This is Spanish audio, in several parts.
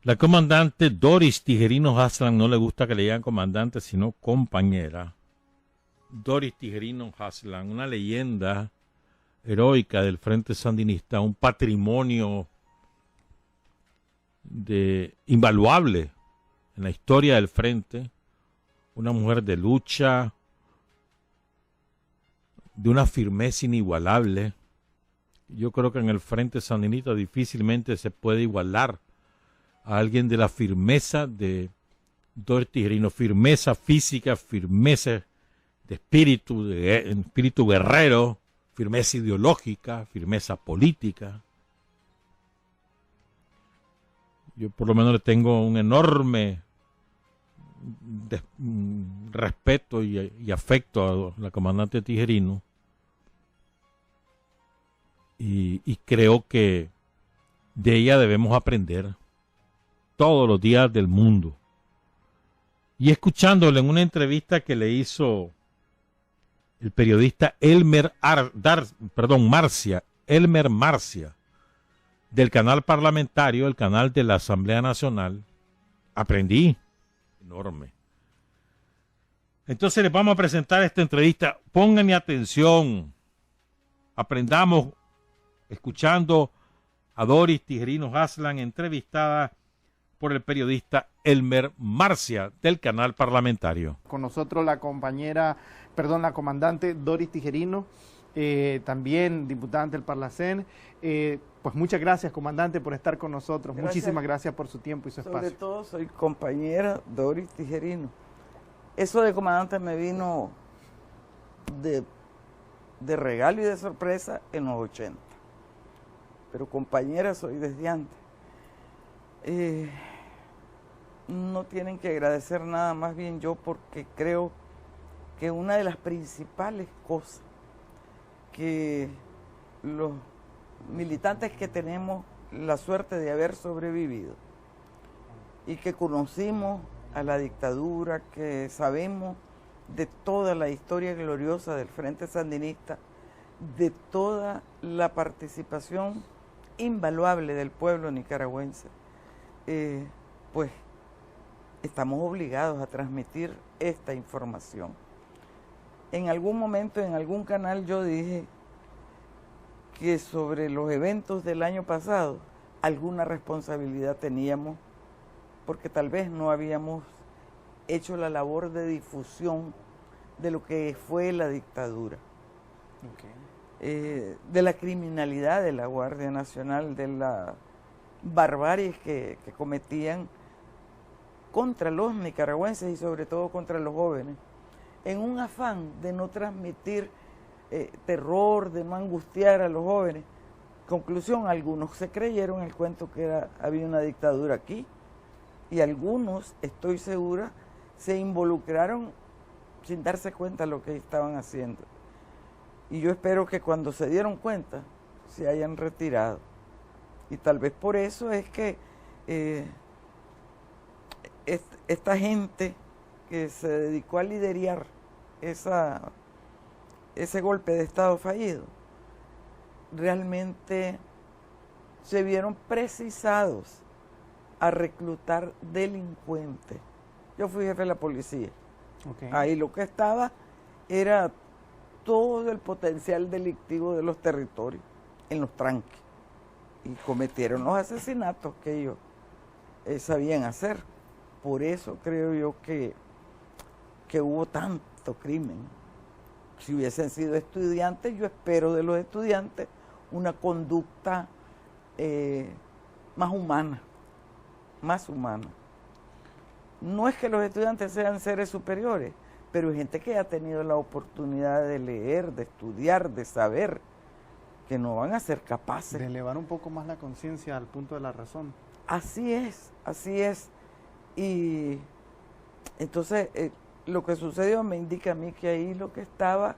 La comandante Doris Tijerino Haslan, no le gusta que le digan comandante, sino compañera. Doris Tijerino Haslan, una leyenda heroica del Frente Sandinista, un patrimonio invaluable en la historia del Frente, una mujer de lucha, de una firmeza inigualable. Yo creo que en el Frente Sandinista difícilmente se puede igualar a alguien de la firmeza de Doris Tijerino, firmeza física, firmeza de espíritu guerrero, firmeza ideológica, firmeza política. Yo por lo menos le tengo un enorme respeto y afecto a la comandante Tijerino, y creo que de ella debemos aprender todos los días del mundo. Y escuchándole en una entrevista que le hizo el periodista Elmer Marcia, del canal parlamentario, el canal de la Asamblea Nacional, aprendí enorme. Entonces les vamos a presentar esta entrevista. Pónganme atención, aprendamos escuchando a Doris Tijerino Haslan, entrevistada por el periodista Elmer Marcia del canal parlamentario. Con nosotros la comandante Doris Tijerino, también diputada ante el Parlacén. Pues muchas gracias, comandante, por estar con nosotros. Gracias. Muchísimas gracias por su tiempo y su espacio. Sobre todo soy compañera Doris Tijerino. Eso de comandante me vino de regalo y de sorpresa en los 80. Pero compañera soy desde antes. No tienen que agradecer nada, más bien yo, porque creo que una de las principales cosas que los militantes que tenemos la suerte de haber sobrevivido y que conocimos a la dictadura, que sabemos de toda la historia gloriosa del Frente Sandinista, de toda la participación invaluable del pueblo nicaragüense, pues estamos obligados a transmitir esta información. En algún momento, en algún canal, yo dije que sobre los eventos del año pasado alguna responsabilidad teníamos, porque tal vez no habíamos hecho la labor de difusión de lo que fue la dictadura. De la criminalidad de la Guardia Nacional, de la barbarie que cometían contra los nicaragüenses y sobre todo contra los jóvenes, en un afán de no transmitir terror, de no angustiar a los jóvenes. Conclusión, algunos se creyeron el cuento que había una dictadura aquí, y algunos, estoy segura, se involucraron sin darse cuenta de lo que estaban haciendo. Y yo espero que cuando se dieron cuenta se hayan retirado. Y tal vez por eso es que esta gente que se dedicó a liderar ese golpe de Estado fallido, realmente se vieron precisados a reclutar delincuentes. Yo fui jefe de la policía. Ahí lo que estaba era todo el potencial delictivo de los territorios en los tranques, y cometieron los asesinatos que ellos sabían hacer. Por eso creo yo que hubo tanto crimen. Si hubiesen sido estudiantes, yo espero de los estudiantes una conducta más humana, más humana. No es que los estudiantes sean seres superiores, pero hay gente que ha tenido la oportunidad de leer, de estudiar, de saber, que no van a ser capaces. De elevar un poco más la conciencia al punto de la razón. Así es, así es. Y entonces lo que sucedió me indica a mí que ahí lo que estaba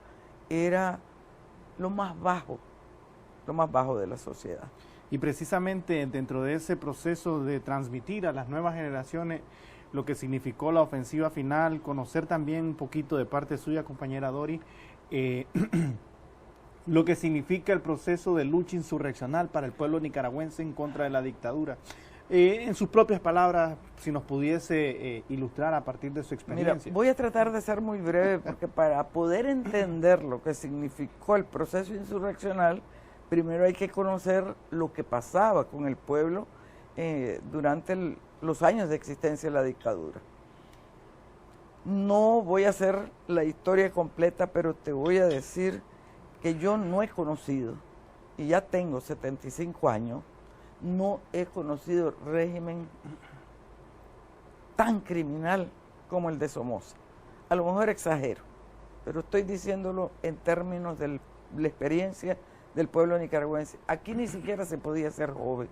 era lo más bajo de la sociedad. Y precisamente dentro de ese proceso de transmitir a las nuevas generaciones lo que significó la ofensiva final, conocer también un poquito de parte suya, compañera Dori, lo que significa el proceso de lucha insurreccional para el pueblo nicaragüense en contra de la dictadura. En sus propias palabras, si nos pudiese ilustrar a partir de su experiencia. Mira, voy a tratar de ser muy breve porque para poder entender lo que significó el proceso insurreccional, primero hay que conocer lo que pasaba con el pueblo durante los años de existencia de la dictadura. No voy a hacer la historia completa, pero te voy a decir que yo no he conocido, y ya tengo 75 años, no he conocido régimen tan criminal como el de Somoza. A lo mejor exagero, pero estoy diciéndolo en términos de la experiencia del pueblo nicaragüense. Aquí ni siquiera se podía ser joven.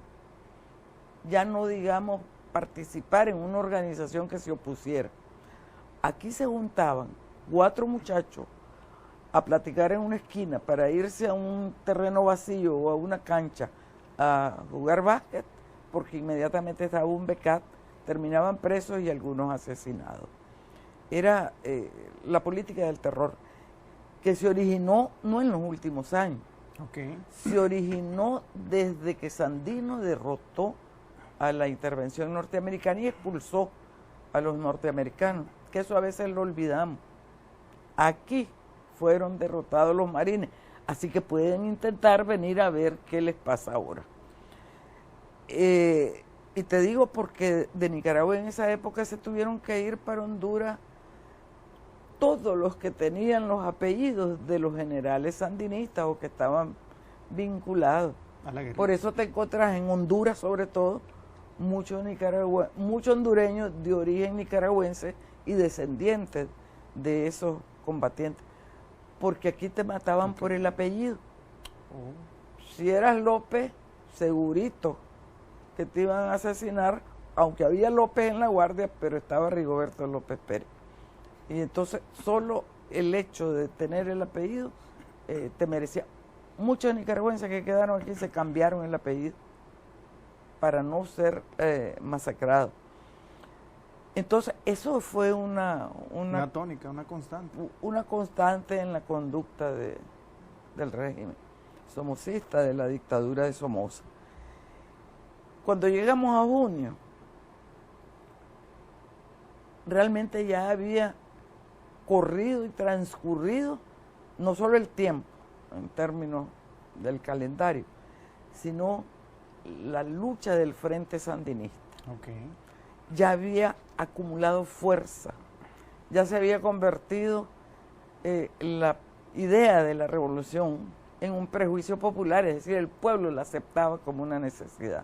Ya no digamos participar en una organización que se opusiera. Aquí se juntaban 4 muchachos a platicar en una esquina para irse a un terreno vacío o a una cancha a jugar básquet, porque inmediatamente estaba un becat, terminaban presos y algunos asesinados. Era la política del terror, que se originó no en los últimos años, se originó desde que Sandino derrotó a la intervención norteamericana y expulsó a los norteamericanos, que eso a veces lo olvidamos. Aquí fueron derrotados los marines, así que pueden intentar venir a ver qué les pasa ahora. Y te digo porque de Nicaragua en esa época se tuvieron que ir para Honduras todos los que tenían los apellidos de los generales sandinistas o que estaban vinculados a la guerrilla. Por eso te encuentras en Honduras, sobre todo, muchos hondureños de origen nicaragüense y descendientes de esos combatientes, porque aquí te mataban por el apellido. Si eras López, segurito que te iban a asesinar, aunque había López en la guardia, pero estaba Rigoberto López Pérez. Y entonces solo el hecho de tener el apellido te merecía. Muchos nicaragüenses que quedaron aquí se cambiaron el apellido para no ser masacrados. Entonces eso fue una tónica, una constante. Una constante en la conducta del régimen somocista, de la dictadura de Somoza. Cuando llegamos a junio, realmente ya había corrido y transcurrido no solo el tiempo en términos del calendario, sino la lucha del Frente Sandinista. Ya había acumulado fuerza, ya se había convertido la idea de la revolución en un prejuicio popular, es decir, el pueblo la aceptaba como una necesidad.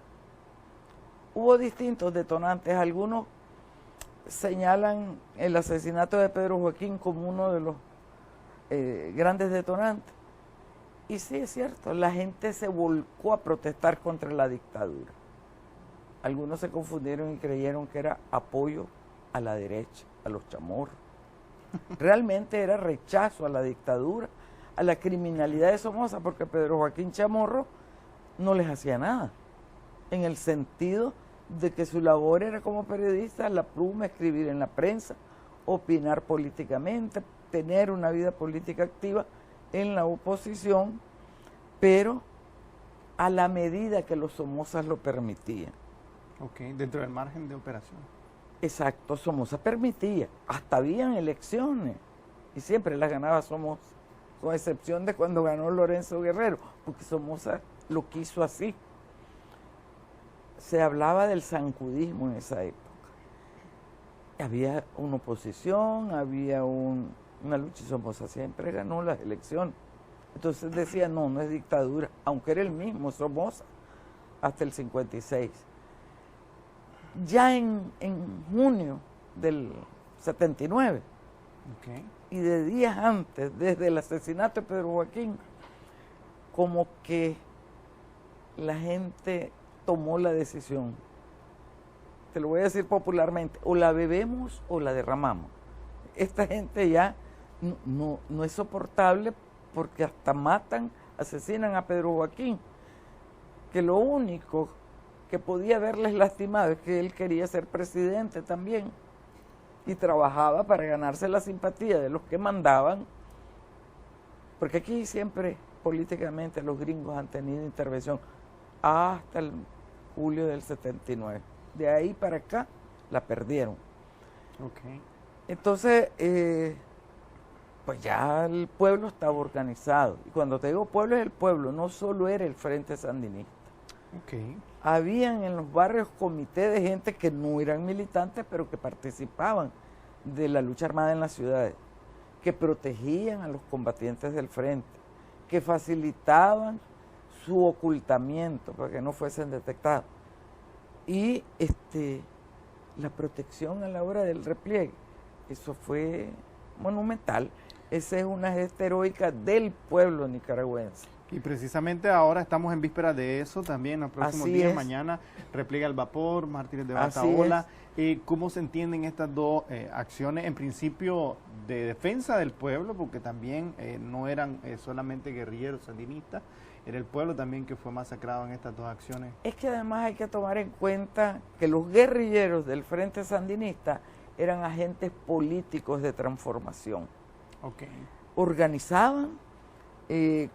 Hubo distintos detonantes, algunos señalan el asesinato de Pedro Joaquín como uno de los grandes detonantes. Y sí, es cierto, la gente se volcó a protestar contra la dictadura. Algunos se confundieron y creyeron que era apoyo a la derecha, a los chamorros. Realmente era rechazo a la dictadura, a la criminalidad de Somoza, porque Pedro Joaquín Chamorro no les hacía nada, en el sentido de que su labor era como periodista, la pluma, escribir en la prensa, opinar políticamente, tener una vida política activa en la oposición, pero a la medida que los Somozas lo permitían. Dentro del margen de operación. Exacto, Somoza permitía, hasta habían elecciones, y siempre las ganaba Somoza, con excepción de cuando ganó Lorenzo Guerrero, porque Somoza lo quiso así. Se hablaba del zancudismo en esa época. Había una oposición, había una lucha y Somoza siempre ganó las elecciones. Entonces decía, no es dictadura, aunque era el mismo Somoza, hasta el 56. Ya en junio del 79, y de días antes, desde el asesinato de Pedro Joaquín, como que la gente tomó la decisión, te lo voy a decir popularmente, o la bebemos o la derramamos. Esta gente ya no es soportable porque hasta matan, asesinan a Pedro Joaquín, que lo único que podía haberles lastimado es que él quería ser presidente también y trabajaba para ganarse la simpatía de los que mandaban, porque aquí siempre políticamente los gringos han tenido intervención hasta el julio del 79. De ahí para acá la perdieron. Okay. Entonces, pues ya el pueblo estaba organizado. Y cuando te digo pueblo, es el pueblo, no solo era el Frente Sandinista. Okay. Habían en los barrios comités de gente que no eran militantes, pero que participaban de la lucha armada en las ciudades, que protegían a los combatientes del frente, que facilitaban su ocultamiento para que no fuesen detectados. Y la protección a la hora del repliegue, eso fue monumental. Esa es una gesta heroica del pueblo nicaragüense. Y precisamente ahora estamos en vísperas de eso también, los próximos Así días, es. mañana repliega al vapor, mártires de Así Bataola. ¿Cómo se entienden estas dos acciones? En principio de defensa del pueblo, porque también no eran solamente guerrilleros sandinistas, era el pueblo también que fue masacrado en estas dos acciones. Es que además hay que tomar en cuenta que los guerrilleros del Frente Sandinista eran agentes políticos de transformación. Okay. Organizaban,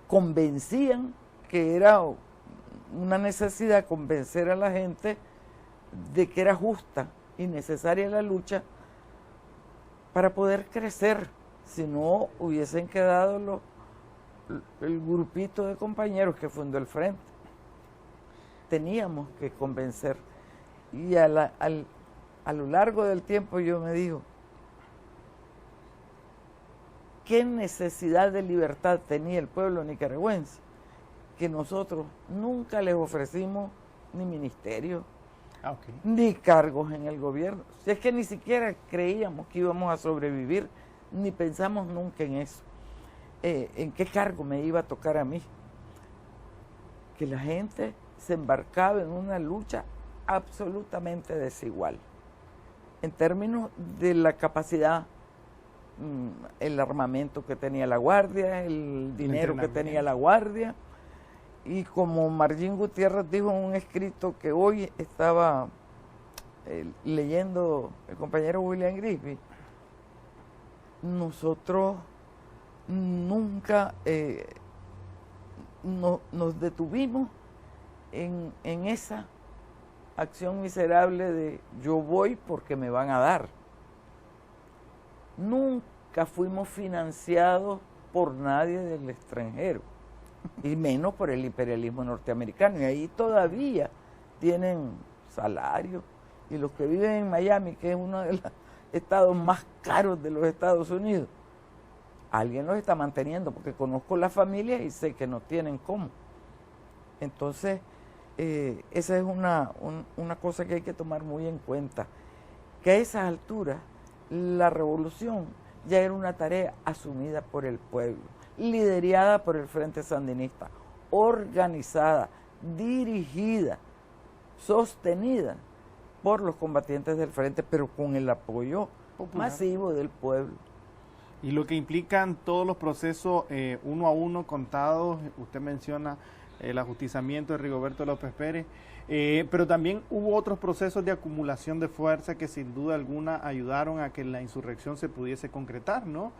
convencían, que era una necesidad convencer a la gente de que era justa y necesaria la lucha para poder crecer. Si no, hubiesen quedado el grupito de compañeros que fundó el Frente. Teníamos que convencer. Y a lo largo del tiempo yo me digo, ¿qué necesidad de libertad tenía el pueblo nicaragüense? Que nosotros nunca les ofrecimos ni ministerio, ni cargos en el gobierno. Si es que ni siquiera creíamos que íbamos a sobrevivir, ni pensamos nunca en eso. ¿En qué cargo me iba a tocar a mí? Que la gente se embarcaba en una lucha absolutamente desigual, en términos de la capacidad, el armamento que tenía la Guardia, el dinero que tenía la Guardia. Y como Margín Gutiérrez dijo en un escrito que hoy estaba leyendo el compañero William Griffith, nosotros nunca nos detuvimos en esa acción miserable de yo voy porque me van a dar. Nunca fuimos financiados por nadie del extranjero, y menos por el imperialismo norteamericano, y ahí todavía tienen salario, y los que viven en Miami, que es uno de los estados más caros de los Estados Unidos, alguien los está manteniendo, porque conozco las familias y sé que no tienen cómo. Entonces, esa es una cosa que hay que tomar muy en cuenta, que a esas alturas la revolución ya era una tarea asumida por el pueblo, liderada por el Frente Sandinista, organizada, dirigida, sostenida por los combatientes del Frente, pero con el apoyo masivo del pueblo. Y lo que implican todos los procesos uno a uno contados, usted menciona el ajusticiamiento de Rigoberto López Pérez, pero también hubo otros procesos de acumulación de fuerza que sin duda alguna ayudaron a que la insurrección se pudiese concretar, ¿no?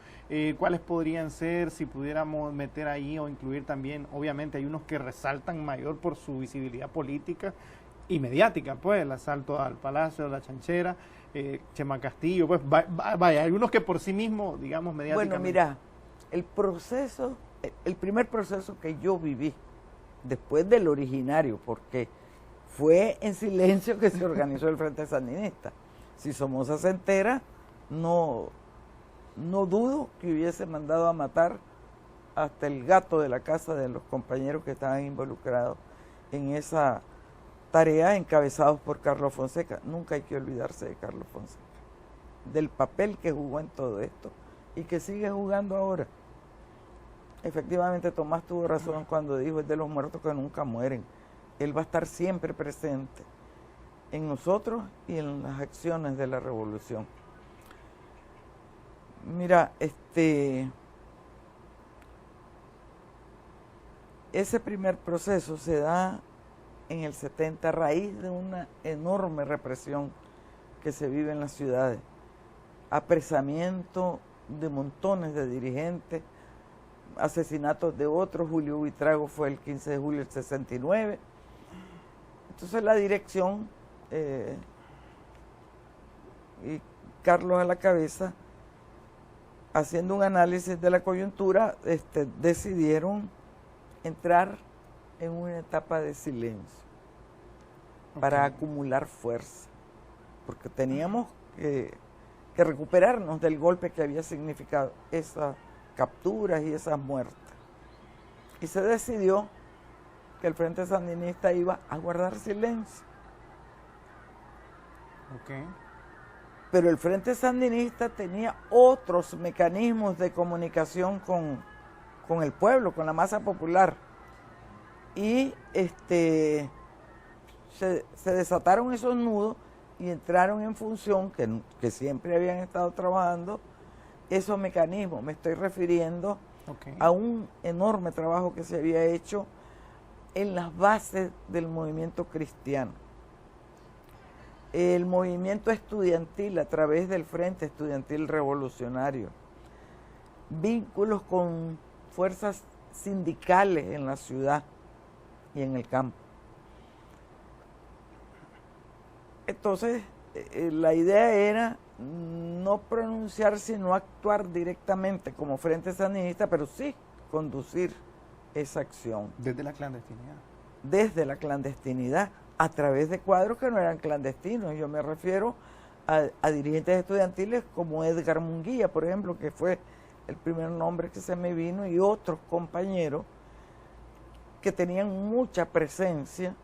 ¿Cuáles podrían ser, si pudiéramos meter ahí o incluir también? Obviamente hay unos que resaltan mayor por su visibilidad política y mediática, pues el asalto al Palacio de la Chanchera, Chema Castillo, pues vaya, hay unos que por sí mismos, digamos, mediáticamente. Bueno, mira, el primer proceso que yo viví, después del originario, porque fue en silencio que se organizó el Frente Sandinista. Si Somoza se entera, no dudo que hubiese mandado a matar hasta el gato de la casa de los compañeros que estaban involucrados en esa tarea, encabezados por Carlos Fonseca. Nunca hay que olvidarse de Carlos Fonseca, del papel que jugó en todo esto y que sigue jugando ahora. Efectivamente, Tomás tuvo razón cuando dijo, es de los muertos que nunca mueren. Él va a estar siempre presente en nosotros y en las acciones de la revolución. Mira, ese primer proceso se da en el 70 a raíz de una enorme represión que se vive en las ciudades. Apresamiento de montones de dirigentes, asesinatos de otros. Julio Buitrago fue el 15 de julio del 69. Entonces la dirección y Carlos a la cabeza, haciendo un análisis de la coyuntura, decidieron entrar en una etapa de silencio para acumular fuerza, porque teníamos que recuperarnos del golpe que había significado esas capturas y esas muertes. Y se decidió que el Frente Sandinista iba a guardar silencio. Pero el Frente Sandinista tenía otros mecanismos de comunicación con el pueblo, con la masa popular. Y se desataron esos nudos y entraron en función, que siempre habían estado trabajando, esos mecanismos. Me estoy refiriendo a un enorme trabajo que se había hecho en las bases del movimiento cristiano. El movimiento estudiantil a través del Frente Estudiantil Revolucionario, vínculos con fuerzas sindicales en la ciudad y en el campo. Entonces, la idea era no pronunciar, sino actuar directamente como Frente Sandinista, pero sí conducir esa acción. Desde la clandestinidad. Desde la clandestinidad, a través de cuadros que no eran clandestinos. Yo me refiero a dirigentes estudiantiles como Edgar Munguía, por ejemplo, que fue el primer nombre que se me vino, y otros compañeros que tenían mucha presencia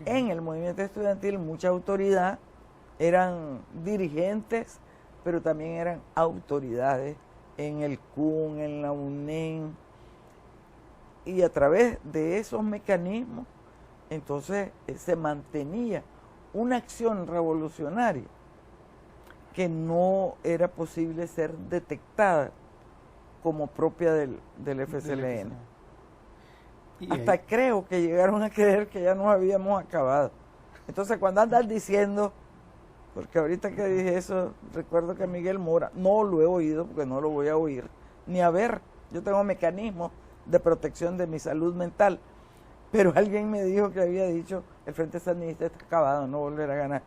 en el movimiento estudiantil, mucha autoridad, eran dirigentes, pero también eran autoridades en el CUN, en la UNEN, y a través de esos mecanismos, entonces se mantenía una acción revolucionaria que no era posible ser detectada como propia del FSLN. Hasta creo que llegaron a creer que ya nos habíamos acabado. Entonces, cuando andan diciendo, porque ahorita que dije eso, recuerdo que Miguel Mora, no lo he oído porque no lo voy a oír, ni a ver, yo tengo mecanismos de protección de mi salud mental, pero alguien me dijo que había dicho, el Frente Sandinista está acabado, no volverá a ganar.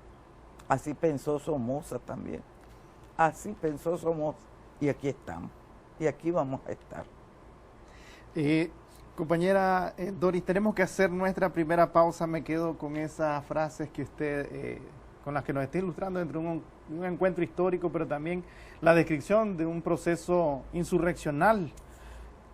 Así pensó Somoza también, así pensó Somoza, y aquí estamos, y aquí vamos a estar. Compañera Doris, tenemos que hacer nuestra primera pausa. Me quedo con esas frases que usted, con las que nos está ilustrando entre un encuentro histórico, pero también la descripción de un proceso insurreccional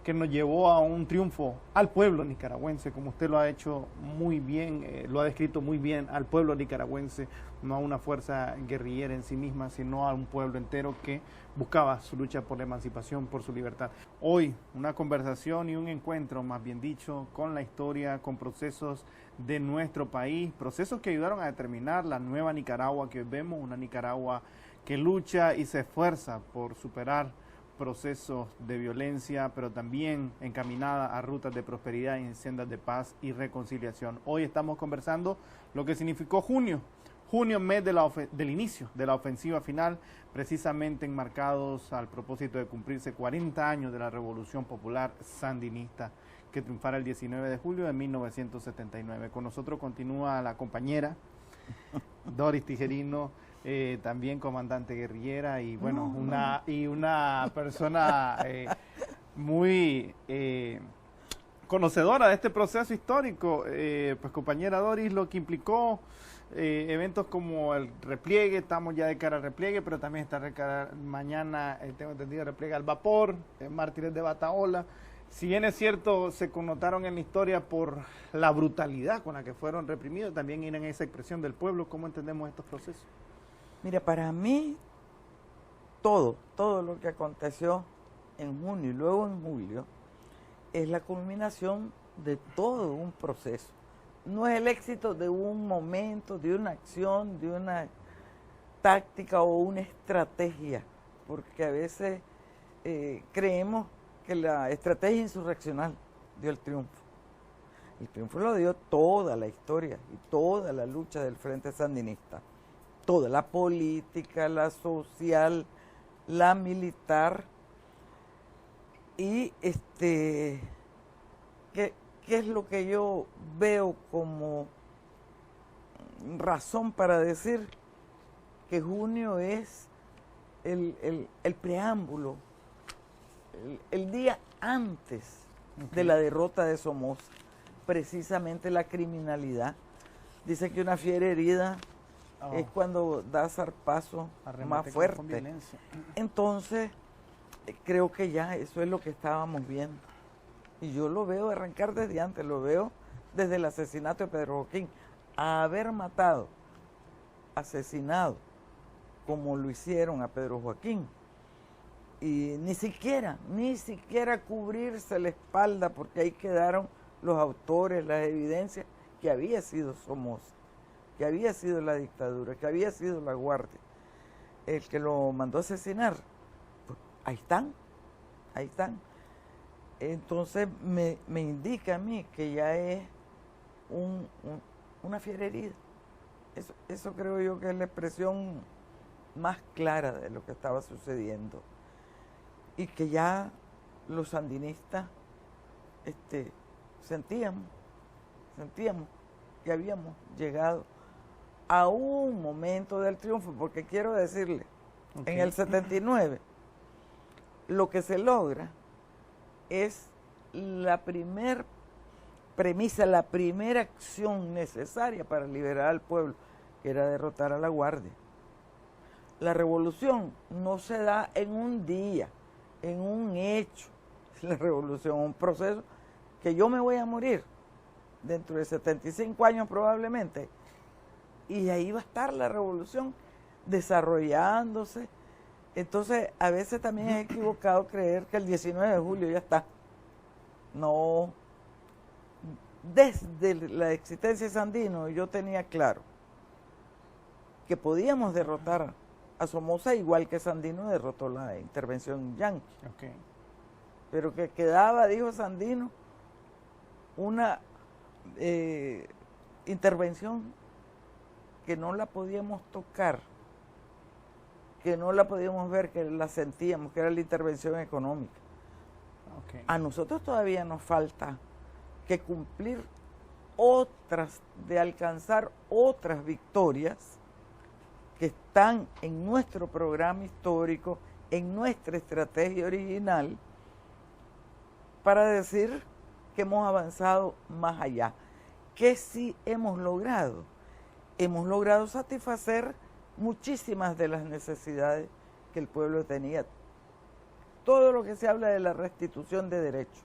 que nos llevó a un triunfo al pueblo nicaragüense, como usted lo ha hecho muy bien, lo ha descrito muy bien, al pueblo nicaragüense, no a una fuerza guerrillera en sí misma, sino a un pueblo entero que buscaba su lucha por la emancipación, por su libertad. Hoy, una conversación y un encuentro, más bien dicho, con la historia, con procesos de nuestro país, procesos que ayudaron a determinar la nueva Nicaragua que vemos, una Nicaragua que lucha y se esfuerza por superar procesos de violencia, pero también encaminada a rutas de prosperidad y en sendas de paz y reconciliación. Hoy estamos conversando lo que significó junio, mes del inicio de la ofensiva final, precisamente enmarcados al propósito de cumplirse 40 años de la Revolución Popular Sandinista, que triunfara el 19 de julio de 1979. Con nosotros continúa la compañera Doris Tijerino, también comandante guerrillera y bueno, una persona muy conocedora de este proceso histórico. Pues compañera Doris, lo que implicó eventos como el repliegue, estamos ya de cara al repliegue, pero también está mañana, tengo entendido, repliegue al vapor, mártires de Bataola. Si bien es cierto, se connotaron en la historia por la brutalidad con la que fueron reprimidos, también era en esa expresión del pueblo. ¿Cómo entendemos estos procesos? Mira, para mí, todo lo que aconteció en junio y luego en julio es la culminación de todo un proceso. No es el éxito de un momento, de una acción, de una táctica o una estrategia, porque a veces creemos que la estrategia insurreccional dio el triunfo. El triunfo lo dio toda la historia y toda la lucha del Frente Sandinista. Toda, la política, la social, la militar. Y ¿qué es lo que yo veo como razón para decir que junio es el preámbulo, el día antes de la derrota de Somoza, precisamente la criminalidad. Dice que una fiera herida es cuando da zarpazo más fuerte. Entonces, creo que ya eso es lo que estábamos viendo. Y yo lo veo arrancar desde antes, lo veo desde el asesinato de Pedro Joaquín. A haber matado, asesinado, como lo hicieron a Pedro Joaquín, y ni siquiera cubrirse la espalda, porque ahí quedaron los autores, las evidencias, que había sido Somoza, que había sido la dictadura, que había sido la Guardia, el que lo mandó a asesinar. Pues ahí están. Entonces me indica a mí que ya es una fiera herida. Eso creo yo que es la expresión más clara de lo que estaba sucediendo. Y que ya los sandinistas sentíamos que habíamos llegado a un momento del triunfo, porque quiero decirle, en el 79, lo que se logra es la primer premisa, la primera acción necesaria para liberar al pueblo, que era derrotar a la Guardia. La revolución no se da en un día, en un hecho. La revolución es un proceso que yo me voy a morir dentro de 75 años probablemente, y ahí va a estar la revolución desarrollándose. Entonces, a veces también es equivocado creer que el 19 de julio ya está. No. Desde la existencia de Sandino yo tenía claro que podíamos derrotar a Somoza igual que Sandino derrotó la intervención yanqui. Pero que quedaba, dijo Sandino, una intervención que no la podíamos tocar, que no la podíamos ver, que la sentíamos, que era la intervención económica. A nosotros todavía nos falta que cumplir de alcanzar otras victorias que están en nuestro programa histórico, en nuestra estrategia original, para decir que hemos avanzado más allá. ¿Qué sí hemos logrado? Hemos logrado satisfacer muchísimas de las necesidades que el pueblo tenía. Todo lo que se habla de la restitución de derechos.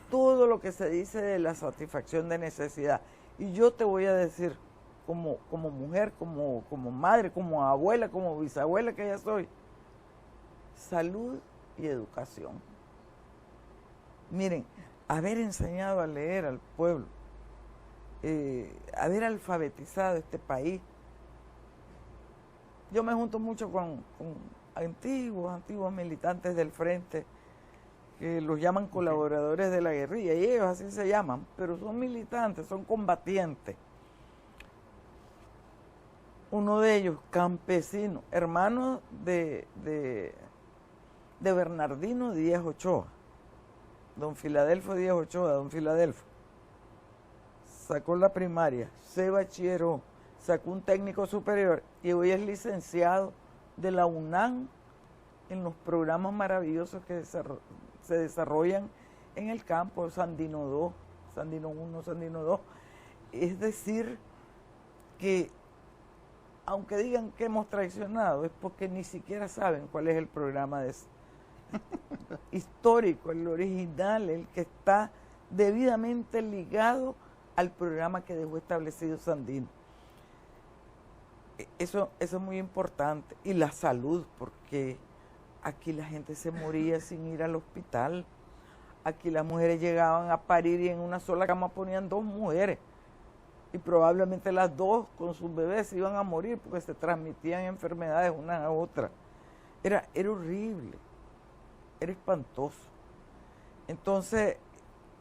Todo lo que se dice de la satisfacción de necesidad. Y yo te voy a decir, como mujer, como madre, como abuela, como bisabuela que ya soy, salud y educación. Miren, haber enseñado a leer al pueblo, haber alfabetizado este país. Yo me junto mucho con antiguos militantes del frente, que los llaman colaboradores de la guerrilla, y ellos así se llaman, pero son militantes, son combatientes. Uno de ellos, campesino, hermano de Bernardino Díaz Ochoa, don Filadelfo Díaz Ochoa, don Filadelfo, sacó la primaria, se bachilleró, sacó un técnico superior y hoy es licenciado de la UNAM en los programas maravillosos que se desarrollan en el campo, Sandino 2, Sandino 1, Sandino 2. Es decir, que aunque digan que hemos traicionado, es porque ni siquiera saben cuál es el programa histórico, el original, el que está debidamente ligado al programa que dejó establecido Sandino. Eso es muy importante. Y la salud, porque aquí la gente se moría sin ir al hospital. Aquí las mujeres llegaban a parir y en una sola cama ponían 2 mujeres. Y probablemente las 2 con sus bebés se iban a morir porque se transmitían enfermedades una a otra. Era horrible, era espantoso. Entonces,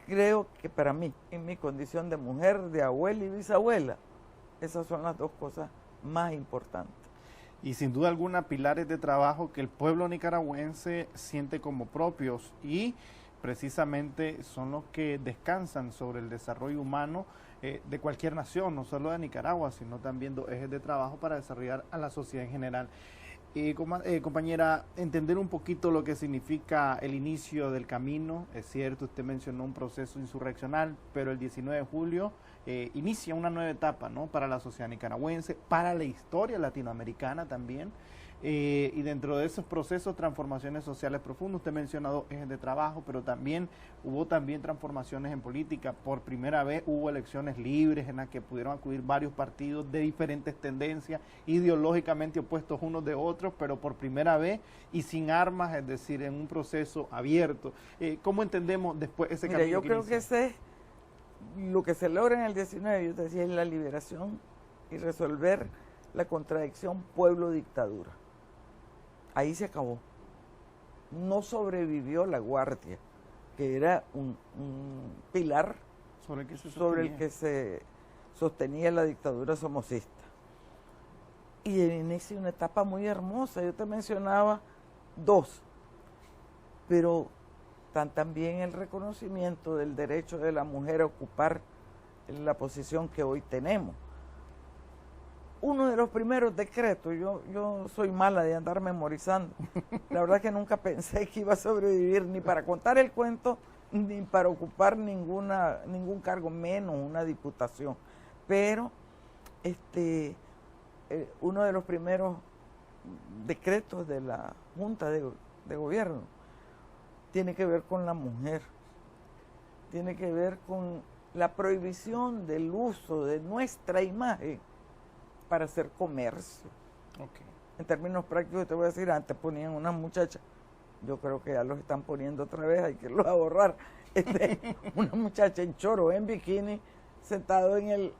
creo que para mí, en mi condición de mujer, de abuela y bisabuela, esas son las 2 cosas más importantes. Y sin duda alguna, pilares de trabajo que el pueblo nicaragüense siente como propios y precisamente son los que descansan sobre el desarrollo humano de cualquier nación, no solo de Nicaragua, sino también dos ejes de trabajo para desarrollar a la sociedad en general. Compañera, entender un poquito lo que significa el inicio del camino. Es cierto, usted mencionó un proceso insurreccional, pero el 19 de julio inicia una nueva etapa, ¿no?, para la sociedad nicaragüense, para la historia latinoamericana también. Y dentro de esos procesos, transformaciones sociales profundas, usted menciona dos ejes de trabajo, pero también hubo transformaciones en política. Por primera vez hubo elecciones libres en las que pudieron acudir varios partidos de diferentes tendencias, ideológicamente opuestos unos de otros, pero por primera vez y sin armas, es decir, en un proceso abierto. ¿Cómo entendemos después ese camino? Yo creo que ese es lo que se logra en el 19, yo te decía, es la liberación y resolver la contradicción pueblo-dictadura. Ahí se acabó. No sobrevivió la Guardia, que era un pilar sobre el que se sostenía la dictadura somocista. Y inicia una etapa muy hermosa. Yo te mencionaba dos, pero también el reconocimiento del derecho de la mujer a ocupar la posición que hoy tenemos. Uno de los primeros decretos, yo soy mala de andar memorizando, la verdad que nunca pensé que iba a sobrevivir ni para contar el cuento, ni para ocupar ningún cargo, menos una diputación, pero uno de los primeros decretos de la Junta de Gobierno tiene que ver con la mujer, tiene que ver con la prohibición del uso de nuestra imagen para hacer comercio. Okay. En términos prácticos te voy a decir, antes ponían unas muchachas, yo creo que ya los están poniendo otra vez, hay que los ahorrar, una muchacha en choro, en bikini, sentado en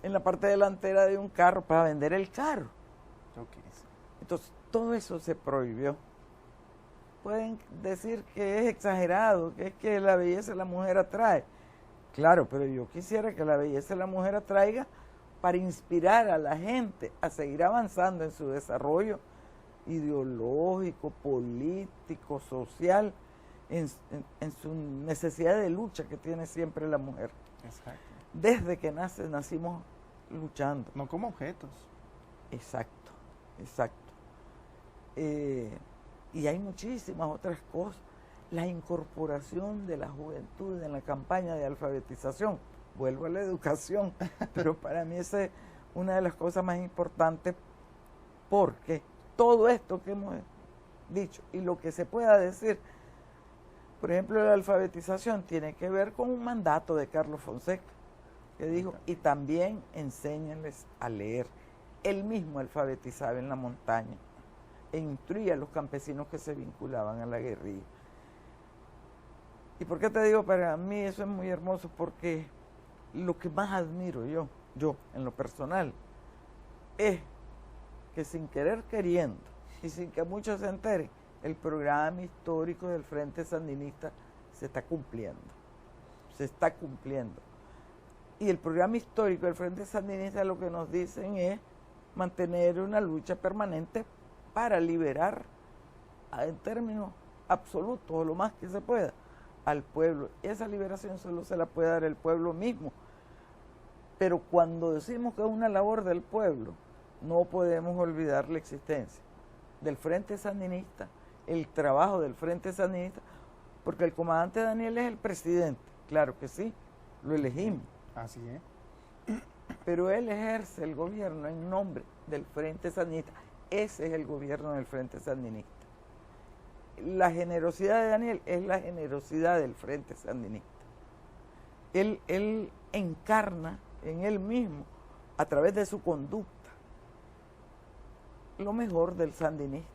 la parte delantera de un carro para vender el carro. Okay. Entonces, todo eso se prohibió. Pueden decir que es exagerado, que es que la belleza de la mujer atrae. Claro, pero yo quisiera que la belleza de la mujer atraiga para inspirar a la gente a seguir avanzando en su desarrollo ideológico, político, social, en su necesidad de lucha que tiene siempre la mujer. Exacto. Desde que nacimos luchando. No como objetos. Exacto, exacto. Y hay muchísimas otras cosas. La incorporación de la juventud en la campaña de alfabetización. Vuelvo a la educación, pero para mí esa es una de las cosas más importantes, porque todo esto que hemos dicho y lo que se pueda decir, por ejemplo, la alfabetización tiene que ver con un mandato de Carlos Fonseca, que dijo, y también enséñenles a leer. Él mismo alfabetizaba en la montaña e instruía a los campesinos que se vinculaban a la guerrilla. ¿Y por qué te digo? Para mí eso es muy hermoso, porque lo que más admiro yo en lo personal, es que sin querer queriendo y sin que muchos se enteren, el programa histórico del Frente Sandinista se está cumpliendo. Y el programa histórico del Frente Sandinista lo que nos dicen es mantener una lucha permanente para liberar en términos absolutos, o lo más que se pueda, al pueblo. Esa liberación solo se la puede dar el pueblo mismo. Pero cuando decimos que es una labor del pueblo, no podemos olvidar la existencia del Frente Sandinista, el trabajo del Frente Sandinista, porque el comandante Daniel es el presidente, claro que sí, lo elegimos. Así es. Pero él ejerce el gobierno en nombre del Frente Sandinista. Ese es el gobierno del Frente Sandinista. La generosidad de Daniel es la generosidad del Frente Sandinista. Él encarna en él mismo, a través de su conducta, lo mejor del sandinista.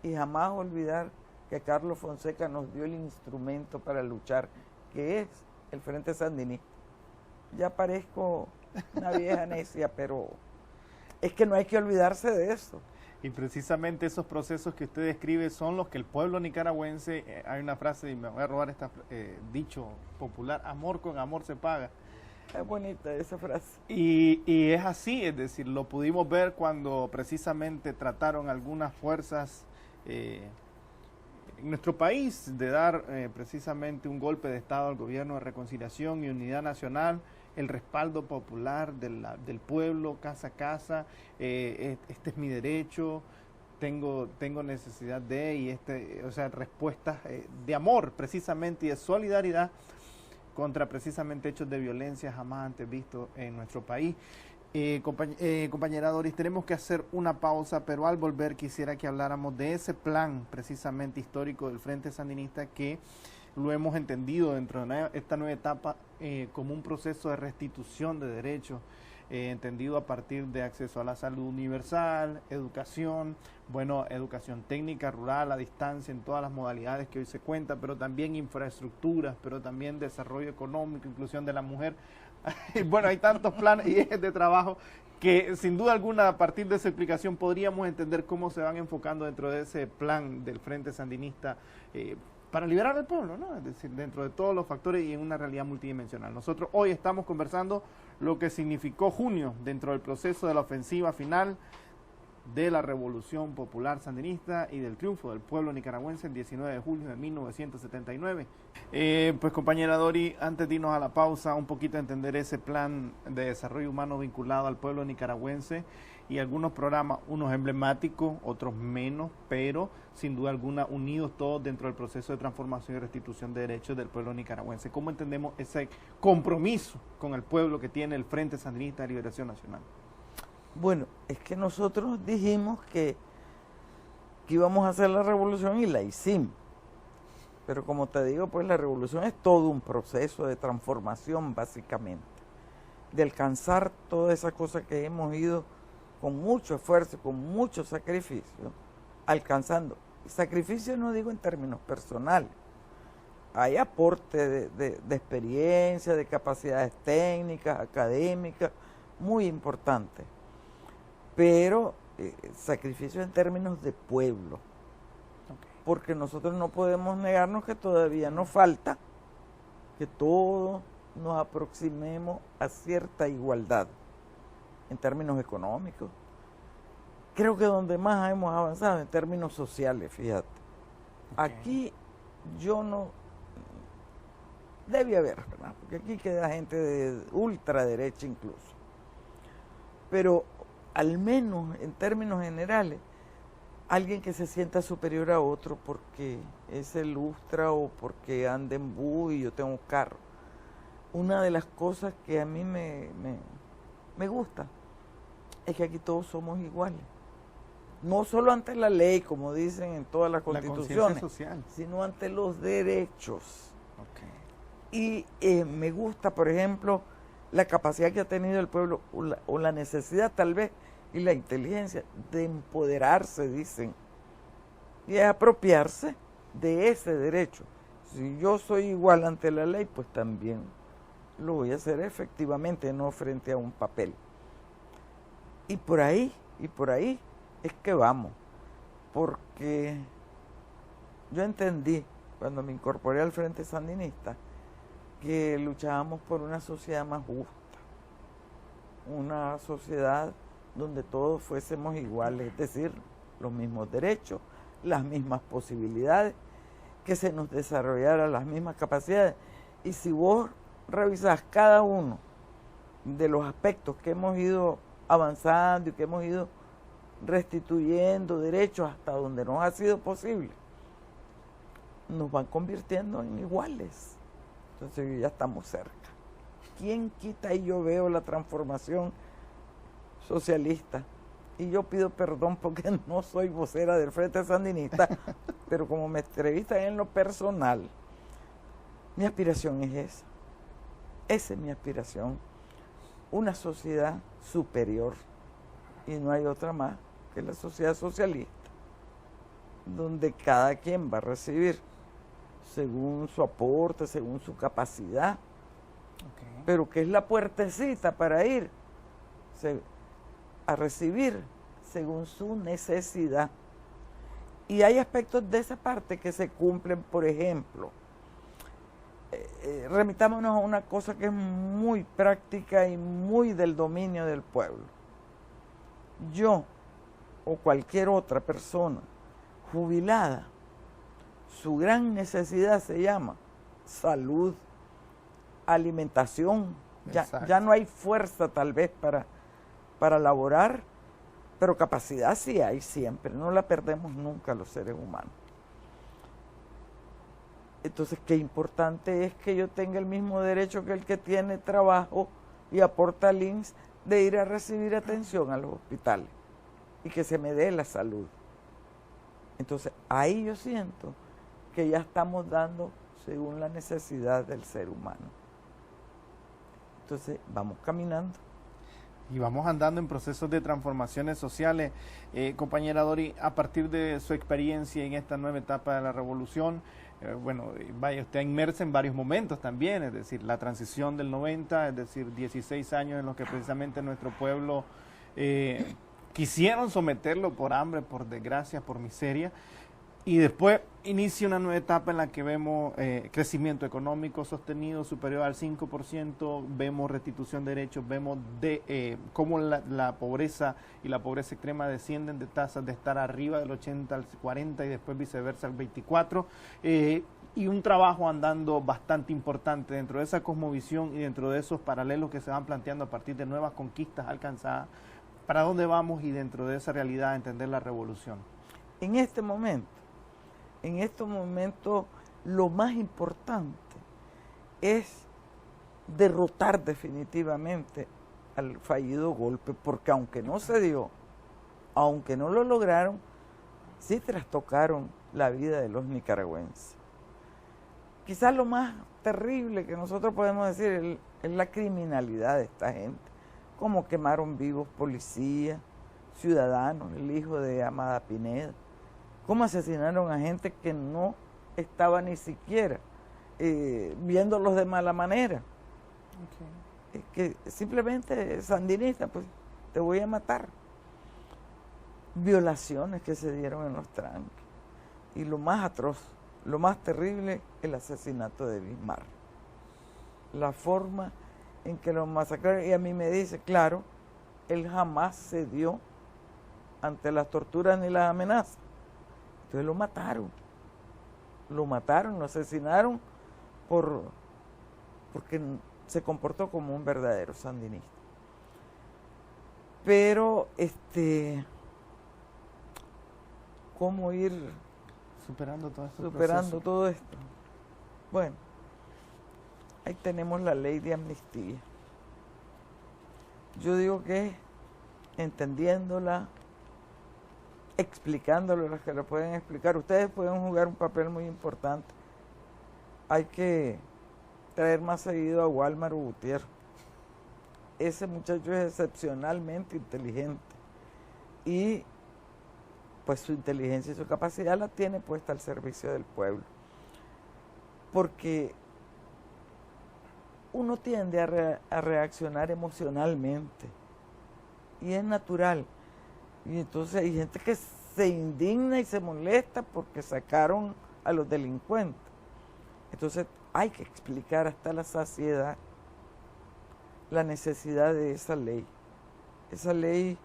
Y jamás olvidar que Carlos Fonseca nos dio el instrumento para luchar, que es el Frente Sandinista. Ya parezco una vieja necia, pero es que no hay que olvidarse de eso. Y precisamente esos procesos que usted describe son los que el pueblo nicaragüense, hay una frase, y me voy a robar este dicho popular, amor con amor se paga. Es bonita esa frase. Y es así, es decir, lo pudimos ver cuando precisamente trataron algunas fuerzas en nuestro país de dar precisamente un golpe de Estado al gobierno de reconciliación y unidad nacional. el respaldo popular del pueblo, casa a casa, este es mi derecho, tengo necesidad de, y o sea, respuestas de amor precisamente y de solidaridad contra precisamente hechos de violencia jamás antes vistos en nuestro país. Compañera Doris, tenemos que hacer una pausa, pero al volver quisiera que habláramos de ese plan precisamente histórico del Frente Sandinista que lo hemos entendido dentro de esta nueva etapa como un proceso de restitución de derechos, entendido a partir de acceso a la salud universal, educación, educación técnica, rural, a distancia, en todas las modalidades que hoy se cuenta, pero también infraestructuras, pero también desarrollo económico, inclusión de la mujer. Bueno, hay tantos planes y ejes de trabajo que sin duda alguna a partir de esa explicación podríamos entender cómo se van enfocando dentro de ese plan del Frente Sandinista para liberar al pueblo, ¿no? Es decir, dentro de todos los factores y en una realidad multidimensional. Nosotros hoy estamos conversando lo que significó junio dentro del proceso de la ofensiva final de la Revolución Popular Sandinista y del triunfo del pueblo nicaragüense el 19 de julio de 1979. Pues compañera Dori, antes de irnos a la pausa, un poquito entender ese plan de desarrollo humano vinculado al pueblo nicaragüense y algunos programas, unos emblemáticos, otros menos, pero sin duda alguna unidos todos dentro del proceso de transformación y restitución de derechos del pueblo nicaragüense. ¿Cómo entendemos ese compromiso con el pueblo que tiene el Frente Sandinista de Liberación Nacional? Bueno, es que nosotros dijimos que íbamos a hacer la revolución y la hicimos. Pero como te digo, pues la revolución es todo un proceso de transformación básicamente, de alcanzar todas esas cosas que hemos ido con mucho esfuerzo, con mucho sacrificio, alcanzando. Sacrificio no digo en términos personales, hay aporte de experiencia, de capacidades técnicas, académicas, muy importantes. Pero sacrificio en términos de pueblo, porque nosotros no podemos negarnos que todavía nos falta que todos nos aproximemos a cierta igualdad en términos económicos. Creo que donde más hemos avanzado en términos sociales, fíjate. Aquí yo no, debe haber, ¿verdad? Porque aquí queda gente de ultraderecha incluso, pero al menos en términos generales, alguien que se sienta superior a otro porque es ilustra o porque anda en bus y yo tengo un carro. Una de las cosas que a mí me gusta es que aquí todos somos iguales. No solo ante la ley, como dicen en todas las constituciones, social, sino ante los derechos. Y me gusta, por ejemplo, la capacidad que ha tenido el pueblo, o la necesidad tal vez, y la inteligencia de empoderarse, dicen, y de apropiarse de ese derecho. Si yo soy igual ante la ley, pues también lo voy a hacer efectivamente, no frente a un papel. Y por ahí es que vamos, porque yo entendí, cuando me incorporé al Frente Sandinista, que luchábamos por una sociedad más justa, una sociedad donde todos fuésemos iguales, es decir, los mismos derechos, las mismas posibilidades, que se nos desarrollaran las mismas capacidades. Y si vos revisás cada uno de los aspectos que hemos ido avanzando y que hemos ido restituyendo derechos hasta donde nos ha sido posible, nos van convirtiendo en iguales. Entonces ya estamos cerca. ¿Quién quita? Y yo veo la transformación socialista. Y yo pido perdón porque no soy vocera del Frente Sandinista, pero como me entrevistan en lo personal, mi aspiración es esa. Esa es mi aspiración. Una sociedad superior. Y no hay otra más que la sociedad socialista, donde cada quien va a recibir según su aporte, según su capacidad, pero que es la puertecita para ir a recibir según su necesidad. Y hay aspectos de esa parte que se cumplen, por ejemplo, remitámonos a una cosa que es muy práctica y muy del dominio del pueblo. Yo o cualquier otra persona jubilada, su gran necesidad se llama salud, alimentación, Ya no hay fuerza tal vez para laborar, pero capacidad sí hay siempre, no la perdemos nunca los seres humanos. Entonces, qué importante es que yo tenga el mismo derecho que el que tiene trabajo y aporta al INSS de ir a recibir atención a los hospitales y que se me dé la salud. Entonces, ahí yo siento que ya estamos dando según la necesidad del ser humano. Entonces, vamos caminando. Y vamos andando en procesos de transformaciones sociales. Compañera Dori, a partir de su experiencia en esta nueva etapa de la revolución, vaya, usted inmersa en varios momentos también, es decir, la transición del 90, es decir, 16 años en los que precisamente nuestro pueblo quisieron someterlo por hambre, por desgracia, por miseria, y después inicia una nueva etapa en la que vemos crecimiento económico sostenido superior al 5%, vemos restitución de derechos, vemos cómo la pobreza y la pobreza extrema descienden de tasas de estar arriba del 80 al 40 y después viceversa al 24%, y un trabajo andando bastante importante dentro de esa cosmovisión y dentro de esos paralelos que se van planteando a partir de nuevas conquistas alcanzadas. ¿Para dónde vamos y dentro de esa realidad entender la revolución? En estos momentos, lo más importante es derrotar definitivamente al fallido golpe, porque aunque no se dio, aunque no lo lograron, sí trastocaron la vida de los nicaragüenses. Quizás lo más terrible que nosotros podemos decir es la criminalidad de esta gente, como quemaron vivos policías, ciudadanos, el hijo de Amada Pineda, cómo asesinaron a gente que no estaba ni siquiera viéndolos de mala manera. Okay. Que simplemente sandinista, pues te voy a matar. Violaciones que se dieron en los tranques. Y lo más atroz, lo más terrible, el asesinato de Bismarck. La forma en que lo masacraron. Y a mí me dice, claro, él jamás cedió ante las torturas ni las amenazas. Entonces lo mataron, lo asesinaron porque se comportó como un verdadero sandinista. Pero, ¿cómo ir superando todo esto? Bueno, ahí tenemos la ley de amnistía. Yo digo que entendiéndola, explicándolo a los que lo pueden explicar. Ustedes pueden jugar un papel muy importante. Hay que traer más seguido a Walmar Gutiérrez. Ese muchacho es excepcionalmente inteligente y pues su inteligencia y su capacidad la tiene puesta al servicio del pueblo. Porque uno tiende a reaccionar emocionalmente y es natural. Y entonces hay gente que se indigna y se molesta porque sacaron a los delincuentes. Entonces hay que explicar hasta la saciedad la necesidad de esa ley. Esa ley,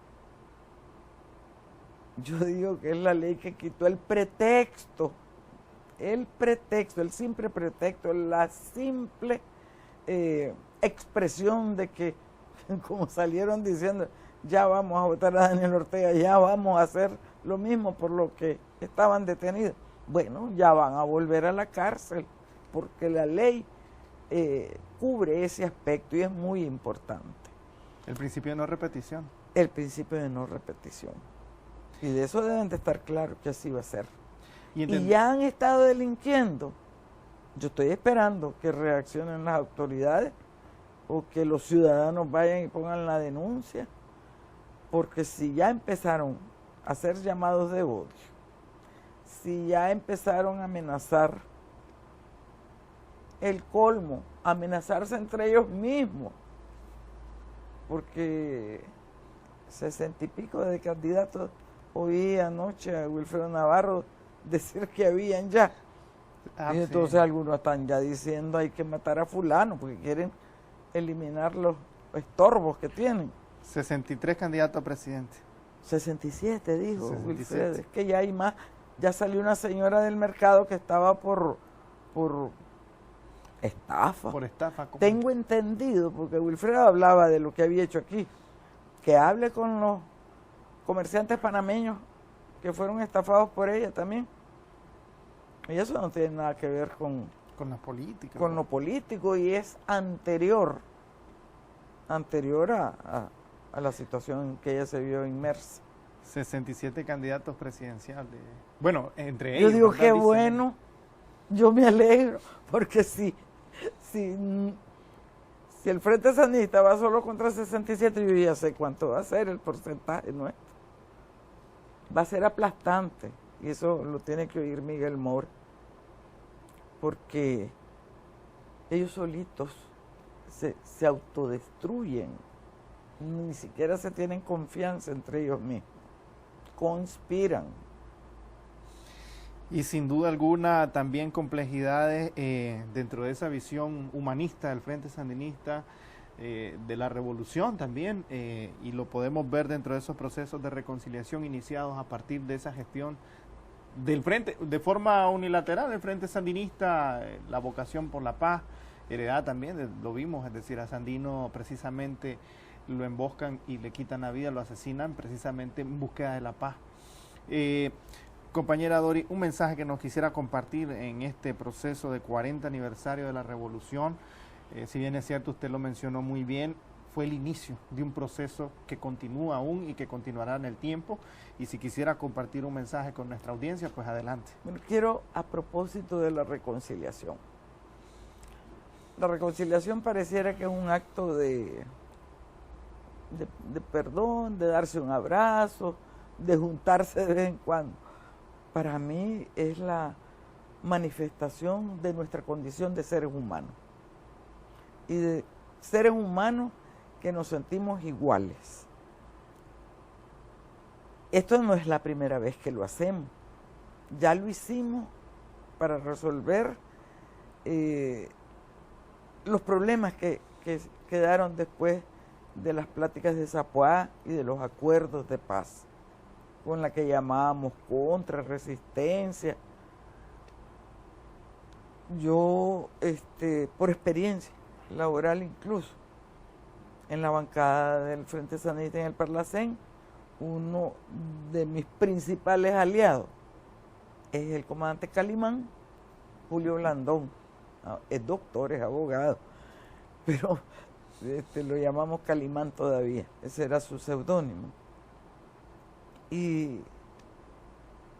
yo digo que es la ley que quitó el simple pretexto, la simple expresión de que, como salieron diciendo, ya vamos a votar a Daniel Ortega, ya vamos a hacer lo mismo por lo que estaban detenidos. Bueno, ya van a volver a la cárcel, porque la ley cubre ese aspecto y es muy importante. El principio de no repetición. El principio de no repetición. Y de eso deben de estar claros que así va a ser. Y ya han estado delinquiendo. Yo estoy esperando que reaccionen las autoridades o que los ciudadanos vayan y pongan la denuncia. Porque si ya empezaron a hacer llamados de odio, si ya empezaron a amenazar, el colmo, amenazarse entre ellos mismos, porque 60 y pico de candidatos oí anoche a Wilfredo Navarro decir que habían ya. Y entonces sí, algunos están ya diciendo hay que matar a fulano porque quieren eliminar los estorbos que tienen. 63 candidatos a presidente. 67 dijo 67. Wilfredo, es que ya hay más. Ya salió una señora del mercado que estaba por Estafa. Por estafa. ¿cómo? Tengo entendido, porque Wilfredo hablaba de lo que había hecho aquí, que hable con los comerciantes panameños que fueron estafados por ella también. Y eso no tiene nada que ver con la política. con lo político y es anterior a la situación en que ella se vio inmersa. 67 candidatos presidenciales. Bueno, entre Yo ellos. digo, ¿verdad? qué Dicen- bueno, yo me alegro, porque si el Frente Sandinista va solo contra 67, yo ya sé cuánto va a ser el porcentaje nuestro. Va a ser aplastante, y eso lo tiene que oír Miguel Mora, porque ellos solitos se autodestruyen, ni siquiera se tienen confianza entre ellos mismos, conspiran. Y sin duda alguna también complejidades dentro de esa visión humanista del Frente Sandinista, de la revolución también, y lo podemos ver dentro de esos procesos de reconciliación iniciados a partir de esa gestión del Frente, de forma unilateral, el Frente Sandinista, la vocación por la paz, heredada también, lo vimos, es decir, a Sandino precisamente lo emboscan y le quitan la vida, lo asesinan precisamente en búsqueda de la paz. Compañera Dori, un mensaje que nos quisiera compartir en este proceso de 40 aniversario de la revolución. Si bien es cierto, usted lo mencionó muy bien, fue el inicio de un proceso que continúa aún y que continuará en el tiempo. Y si quisiera compartir un mensaje con nuestra audiencia, pues adelante. Bueno, quiero, a propósito de la reconciliación. La reconciliación pareciera que es un acto de perdón, de darse un abrazo, de juntarse de vez en cuando. Para mí es la manifestación de nuestra condición de seres humanos. Y de seres humanos que nos sentimos iguales. Esto no es la primera vez que lo hacemos. Ya lo hicimos para resolver los problemas que quedaron después de las pláticas de Zapoá y de los acuerdos de paz, con la que llamábamos contrarresistencia. Yo, por experiencia laboral incluso, en la bancada del Frente Sandinista en el Parlacén, uno de mis principales aliados es el comandante Calimán, Julio Blandón. Es doctor, es abogado, pero lo llamamos Calimán todavía, ese era su seudónimo. Y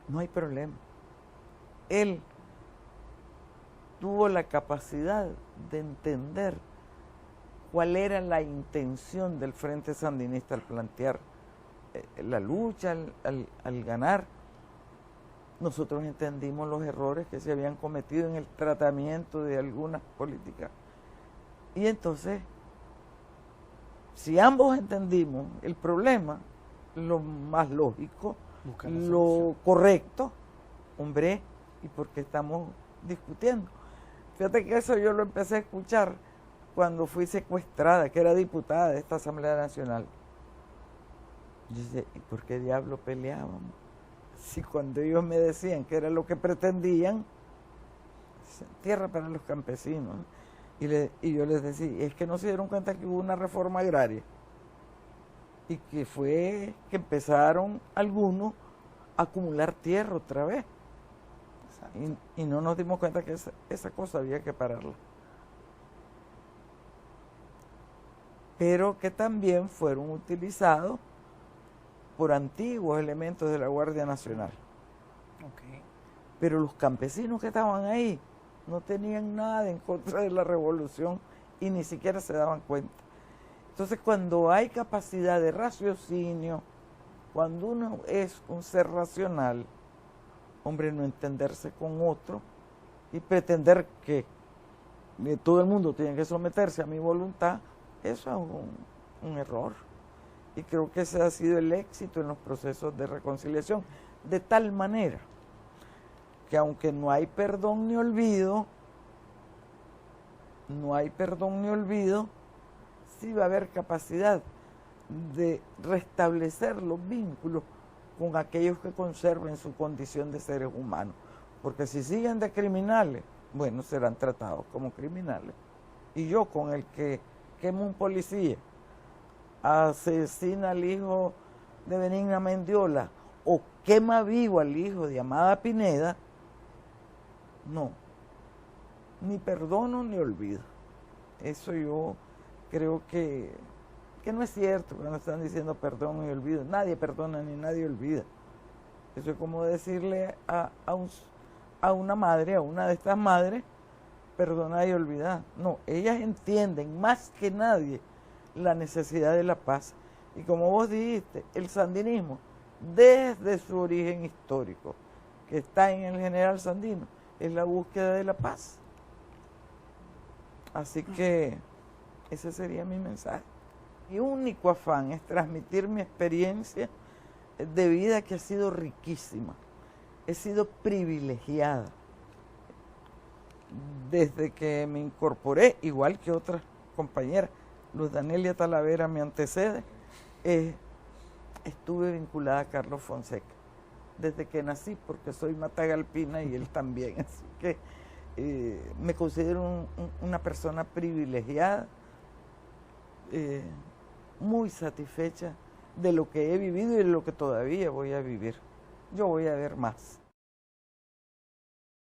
no hay problema. Él tuvo la capacidad de entender cuál era la intención del Frente Sandinista al plantear la lucha, al ganar. Nosotros entendimos los errores que se habían cometido en el tratamiento de algunas políticas. Y entonces, si ambos entendimos el problema, lo más lógico, lo correcto, hombre, ¿y por qué estamos discutiendo? Fíjate que eso yo lo empecé a escuchar cuando fui secuestrada, que era diputada de esta Asamblea Nacional. Yo decía, ¿y por qué diablo peleábamos? Si cuando ellos me decían que era lo que pretendían, tierra para los campesinos. Y yo les decía, es que no se dieron cuenta que hubo una reforma agraria. Y que fue que empezaron algunos a acumular tierra otra vez. Y no nos dimos cuenta que esa cosa había que pararla. Pero que también fueron utilizados por antiguos elementos de la Guardia Nacional. Okay. Pero los campesinos que estaban ahí no tenían nada en contra de la revolución y ni siquiera se daban cuenta. Entonces, cuando hay capacidad de raciocinio, cuando uno es un ser racional, hombre, no entenderse con otro y pretender que todo el mundo tiene que someterse a mi voluntad, eso es un error. Y creo que ese ha sido el éxito en los procesos de reconciliación, de tal manera que aunque no hay perdón ni olvido, sí va a haber capacidad de restablecer los vínculos con aquellos que conserven su condición de seres humanos. Porque si siguen de criminales, bueno, serán tratados como criminales. Y yo, con el que quema un policía, asesina al hijo de Benigna Mendiola o quema vivo al hijo de Amada Pineda, no, ni perdono ni olvido. Eso yo creo que no es cierto cuando están diciendo perdón y olvido. Nadie perdona ni nadie olvida. Eso es como decirle a una madre, a una de estas madres, perdonar y olvidar. No, ellas entienden más que nadie la necesidad de la paz. Y como vos dijiste, el sandinismo, desde su origen histórico, que está en el general Sandino, es la búsqueda de la paz. Así que ese sería mi mensaje. Mi único afán es transmitir mi experiencia de vida, que ha sido riquísima. He sido privilegiada. Desde que me incorporé, igual que otras compañeras, Luz Danelia Talavera me antecede, estuve vinculada a Carlos Fonseca desde que nací, porque soy matagalpina y él también, así que me considero una persona privilegiada, muy satisfecha de lo que he vivido y de lo que todavía voy a vivir. Yo voy a ver más.